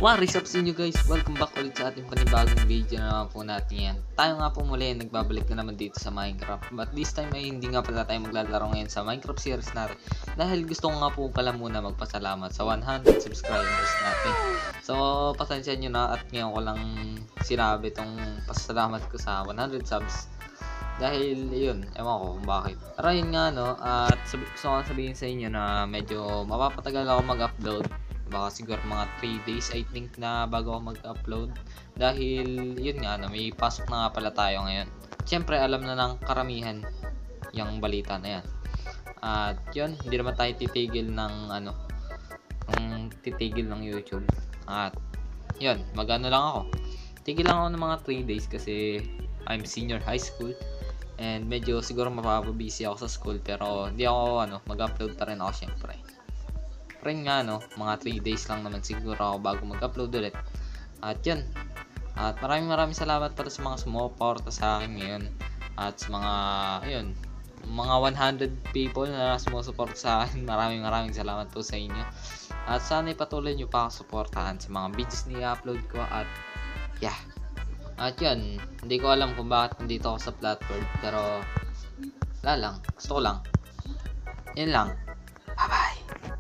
What is up sa inyo guys? Welcome back ulit sa ating panibagong video na naman po natin yan. Tayo nga po muli, nagbabalik na naman dito sa Minecraft. But this time ay hindi nga pala tayo maglalaro ngayon sa Minecraft series natin. Dahil gusto ko nga po pala muna magpasalamat sa 100 subscribers natin. So, pasensya nyo na at ngayon ko lang sinabi itong pasalamat ko sa 100 subs. Dahil yun, ewan ko kung bakit. Pero yun nga no, at gusto ko sabihin sa inyo na medyo mapapatagal ako mag-upload. Baka siguro mga 3 days I think na bago ako mag-upload. Dahil yun nga no, may pasok na nga pala tayo ngayon. Siyempre alam na ng karamihan yung balita na yan. At yun, hindi naman tayo titigil ng titigil ng YouTube. At yun, mag-ano lang ako. Tigil lang ako ng mga 3 days kasi I'm senior high school. And medyo siguro mapapabusy ako sa school. Pero hindi ako mag-upload pa rin ako syempre. Rin nga mga 3 days lang naman siguro ako bago mag-upload ulit. At yun. At maraming salamat para sa mga sumuporta sa akin ngayon. At sa mga 100 people na sumusuporta sa akin. Maraming salamat po sa inyo. At sana ipatuloy nyo pa ako suportahan sa mga videos na i-upload ko. At yeah. At yun, hindi ko alam kung bakit nandito ako sa platform. Pero wala lang, gusto ko lang. Yun lang. Bye bye.